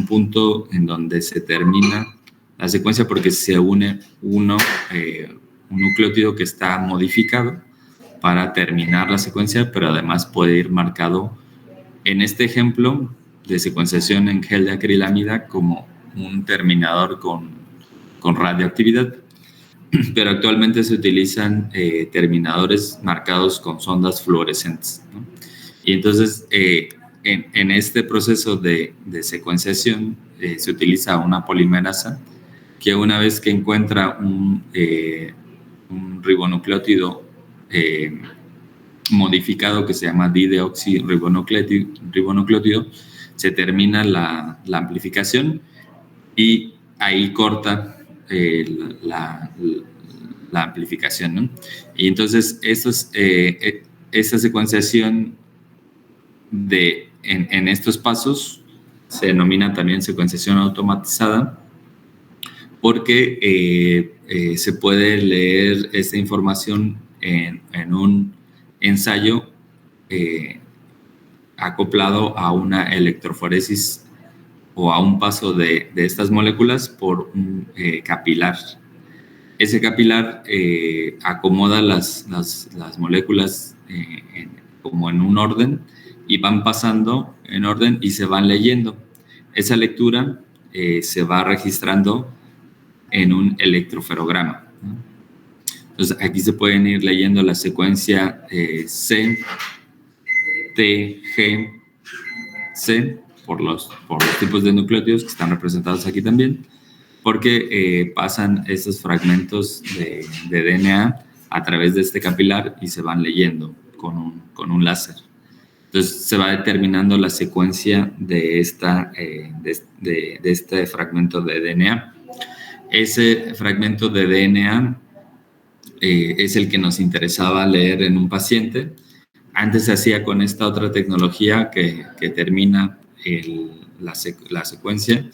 punto en donde se termina la secuencia porque se une un nucleótido que está modificado para terminar la secuencia, pero además puede ir marcado en este ejemplo de secuenciación en gel de acrilamida como un terminador con radioactividad, pero actualmente se utilizan terminadores marcados con sondas fluorescentes, ¿no? Y entonces en este proceso de secuenciación se utiliza una polimerasa que una vez que encuentra un ribonucleótido modificado que se llama dideoxirribonucleótido, se termina la amplificación y ahí corta la amplificación, ¿no? Y entonces esta secuenciación en estos pasos se denomina también secuenciación automatizada porque se puede leer esta información en un ensayo acoplado a una electroforesis o a un paso de estas moléculas por un capilar. Ese capilar acomoda las moléculas como en un orden y van pasando en orden y se van leyendo. Esa lectura se va registrando en un electroferograma, ¿no? Entonces aquí se pueden ir leyendo la secuencia C, T, G, C por los tipos de nucleótidos que están representados aquí también, porque pasan esos fragmentos de DNA a través de este capilar y se van leyendo con un láser. Entonces se va determinando la secuencia de este fragmento de DNA. Ese fragmento de DNA es el que nos interesaba leer en un paciente. Antes se hacía con esta otra tecnología que termina la secuencia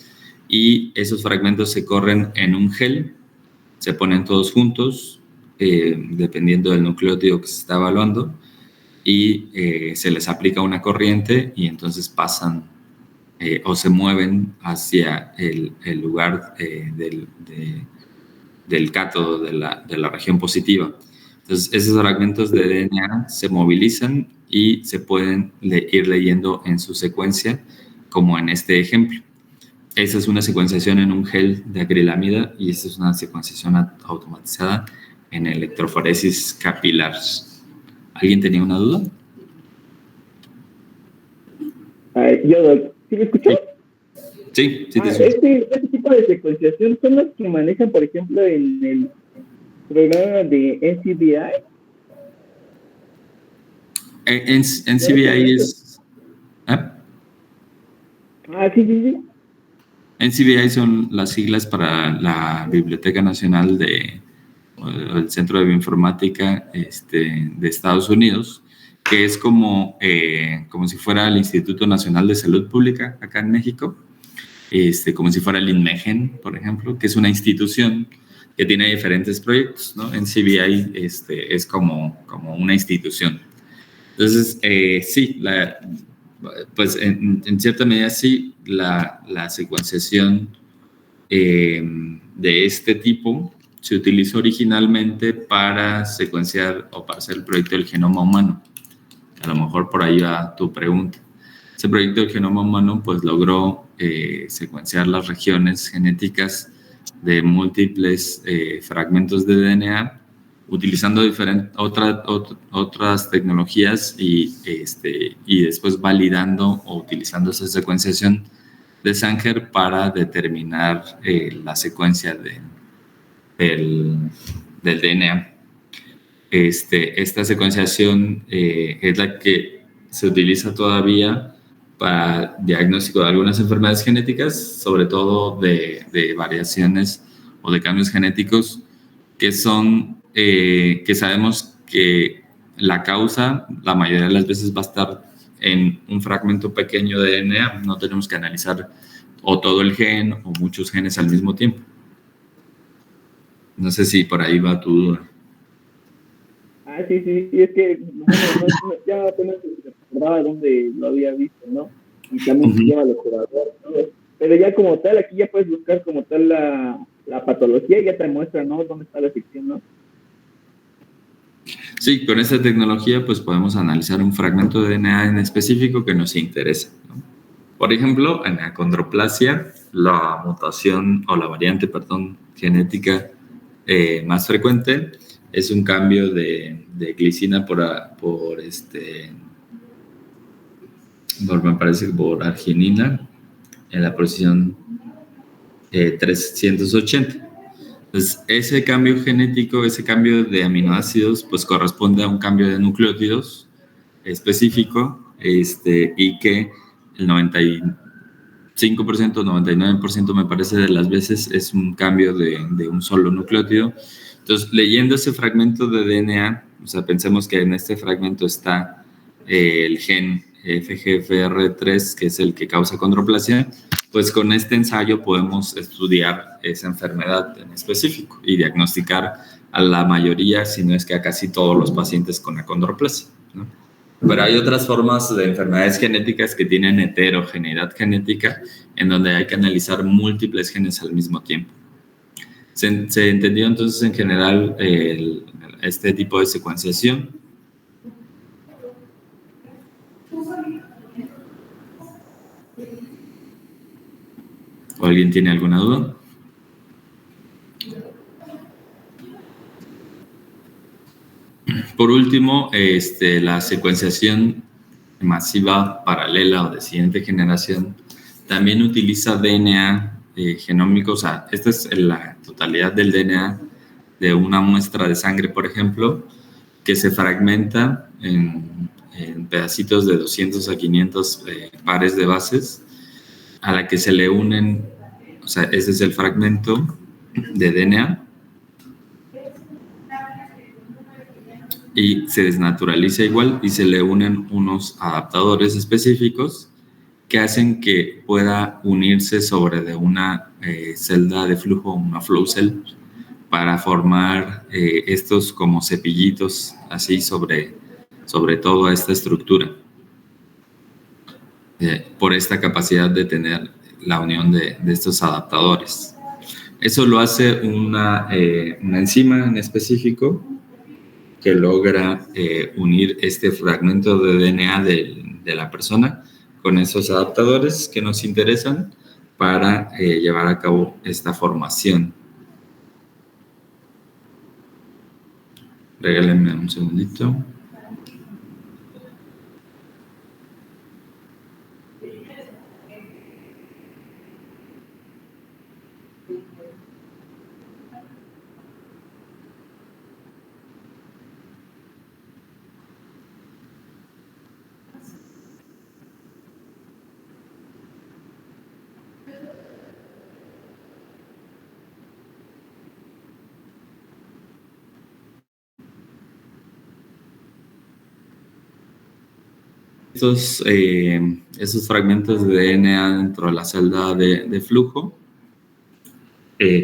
y esos fragmentos se corren en un gel, se ponen todos juntos, dependiendo del nucleótido que se está evaluando, y se les aplica una corriente y entonces pasan o se mueven hacia el lugar del cátodo de la región positiva. Entonces, esos fragmentos de DNA se movilizan y se pueden ir leyendo en su secuencia, como en este ejemplo. Esa es una secuenciación en un gel de acrilamida y esta es una secuenciación automatizada en electroforesis capilar. ¿Alguien tenía una duda? Yo, ¿sí me escuchó? Sí, te escucho. Este tipo de secuenciación son los que manejan, por ejemplo, en el programa de NCBI. NCBI es... Sí. NCBI son las siglas para la Biblioteca Nacional el Centro de Bioinformática de Estados Unidos, que es como si fuera el Instituto Nacional de Salud Pública acá en México, como si fuera el INMEGEN, por ejemplo, que es una institución que tiene diferentes proyectos, ¿no? NCBI es como una institución. Entonces, sí, pues en cierta medida sí, la secuenciación de este tipo se utilizó originalmente para secuenciar o para hacer el proyecto del genoma humano. A lo mejor por ahí va tu pregunta. Ese proyecto del genoma humano pues logró secuenciar las regiones genéticas de múltiples fragmentos de DNA utilizando otras tecnologías y después validando o utilizando esa secuenciación de Sanger para determinar la secuencia del DNA. Esta secuenciación es la que se utiliza todavía para diagnóstico de algunas enfermedades genéticas, sobre todo de variaciones o de cambios genéticos que sabemos que la causa la mayoría de las veces va a estar en un fragmento pequeño de DNA. No tenemos que analizar o todo el gen o muchos genes al mismo tiempo. No sé si por ahí va tu duda. Sí, es que ya apenas recordaba dónde lo había visto, ¿no? Y también se llama el observador, ¿no? Pero ya como tal, aquí ya puedes buscar como tal la patología y ya te muestra, ¿no? Dónde está la sección, ¿no? Sí, con esta tecnología pues podemos analizar un fragmento de DNA en específico que nos interesa, ¿no? Por ejemplo, en achondroplasia, la mutación o la variante, genética más frecuente es un cambio de glicina por me parece por arginina en la posición 380. Entonces, ese cambio genético, ese cambio de aminoácidos, pues corresponde a un cambio de nucleótidos específico, y que el 95%, 99% me parece de las veces es un cambio de un solo nucleótido. Entonces, leyendo ese fragmento de DNA, o sea, pensemos que en este fragmento está el gen FGFR3, que es el que causa achondroplasia, pues con este ensayo podemos estudiar esa enfermedad en específico y diagnosticar a la mayoría, si no es que a casi todos los pacientes con achondroplasia, ¿no? Pero hay otras formas de enfermedades genéticas que tienen heterogeneidad genética, en donde hay que analizar múltiples genes al mismo tiempo. ¿Se entendió entonces en general este tipo de secuenciación? ¿O alguien tiene alguna duda? Por último, la secuenciación masiva paralela o de siguiente generación también utiliza DNA genómico. O sea, esta es la totalidad del DNA de una muestra de sangre, por ejemplo, que se fragmenta en pedacitos de 200 a 500 pares de bases, a la que se le unen, o sea, ese es el fragmento de DNA, y se desnaturaliza igual y se le unen unos adaptadores específicos que hacen que pueda unirse sobre de una celda de flujo, una flow cell, para formar estos como cepillitos así sobre toda esta estructura, por esta capacidad de tener la unión de estos adaptadores. Eso lo hace una enzima en específico que logra unir este fragmento de DNA de la persona con esos adaptadores que nos interesan para llevar a cabo esta formación. Regálenme un segundito. Esos fragmentos de DNA dentro de la celda de flujo,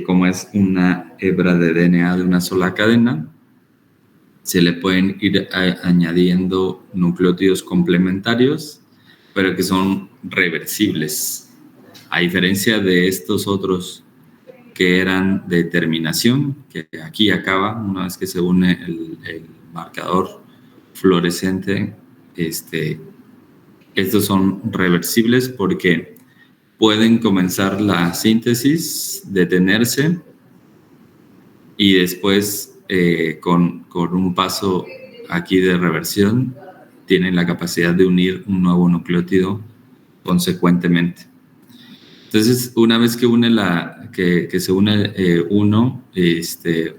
como es una hebra de DNA de una sola cadena, se le pueden ir añadiendo nucleótidos complementarios, pero que son reversibles. A diferencia de estos otros que eran de terminación, que aquí acaba, una vez que se une el marcador fluorescente, estos son reversibles porque pueden comenzar la síntesis, detenerse y después con un paso aquí de reversión tienen la capacidad de unir un nuevo nucleótido consecuentemente. Entonces, una vez que se une un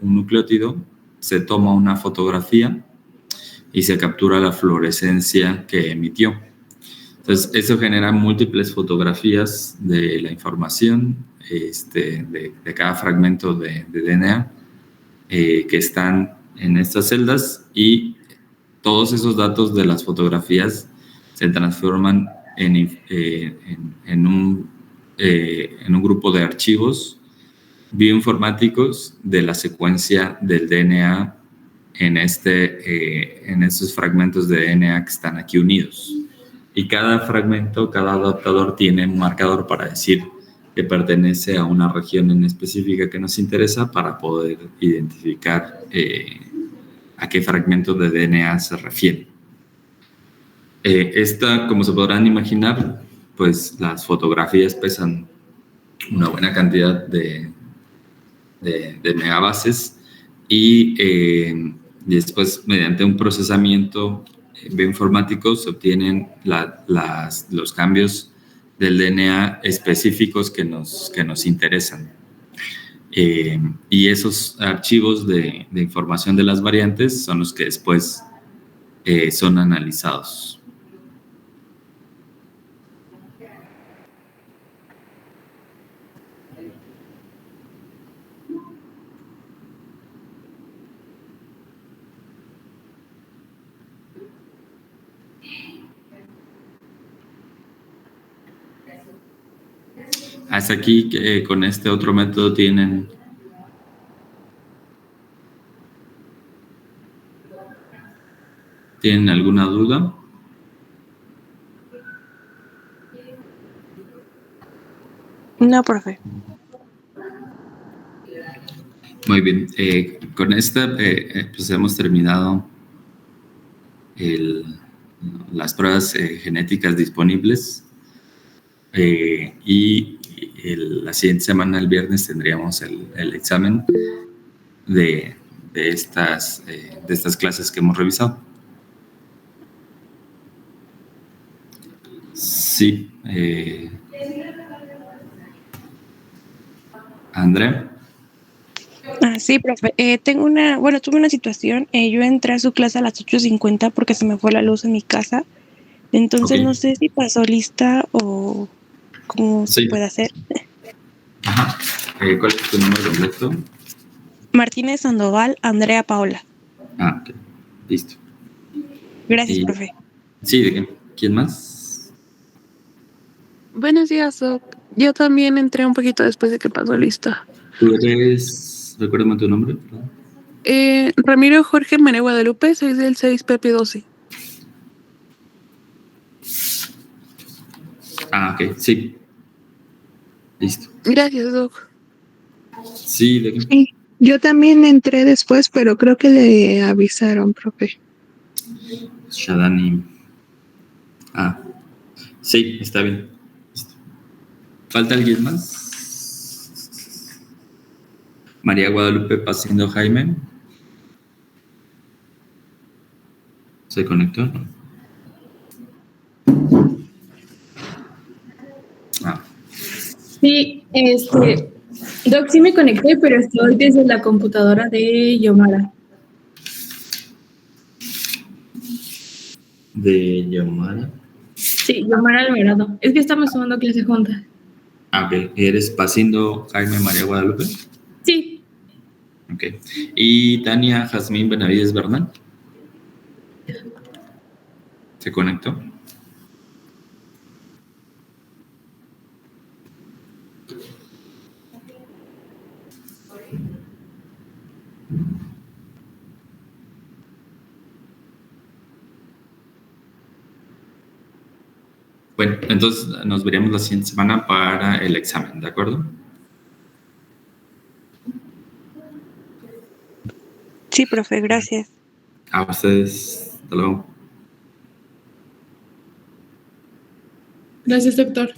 nucleótido, se toma una fotografía y se captura la fluorescencia que emitió. Entonces, eso genera múltiples fotografías de la información de cada fragmento de DNA que están en estas celdas, y todos esos datos de las fotografías se transforman en un grupo de archivos bioinformáticos de la secuencia del DNA en estos fragmentos de DNA que están aquí unidos. Y cada fragmento, cada adaptador tiene un marcador para decir que pertenece a una región en específica que nos interesa para poder identificar a qué fragmento de DNA se refiere. Como se podrán imaginar, pues las fotografías pesan una buena cantidad de megabases y después, mediante un procesamiento bioinformático, se obtienen los cambios del DNA específicos que nos interesan. Y esos archivos de información de las variantes son los que después son analizados. Hasta aquí, con este otro método, ¿tienen alguna duda? No, profe. Muy bien. Con esta pues hemos terminado las pruebas genéticas disponibles. Y la siguiente semana, el viernes, tendríamos el examen de estas clases que hemos revisado. Sí. Andrea. Sí, profe. Tuve una situación. Yo entré a su clase a las 8:50 porque se me fue la luz en mi casa. Entonces, Okay. No sé si pasó lista o cómo se puede hacer. Ajá. ¿Cuál es tu número completo? Martínez Sandoval, Andrea Paola. Ok. Listo. Gracias, profe. Sí, ¿quién más? Buenos días, Doc. Yo también entré un poquito después de que pasó lista. ¿Tú eres? Recuérdame tu nombre. Ramiro Jorge María Guadalupe, 6 del 6 PP12. Ok, sí. Listo. Gracias, Doc. Sí, ¿de qué? Sí, yo también entré después, pero creo que le avisaron, profe. Shadani. Ah, sí, está bien. ¿Falta alguien más? María Guadalupe Paciendo Jaime. ¿Se conectó? No. Ah, Sí, Doc, sí me conecté, pero estoy desde la computadora de Yomara. de llamada. Sí, Yomara Alvarado. Es que estamos tomando clase juntas. Ah, ok. ¿Eres Paciendo Jaime María Guadalupe? Sí, Ok. ¿Y Tania Jazmín Benavides Bernal? ¿Se conectó? Bueno, entonces nos veríamos la siguiente semana para el examen, ¿de acuerdo? Sí, profe, gracias. A ustedes. Hasta luego. gracias, doctor.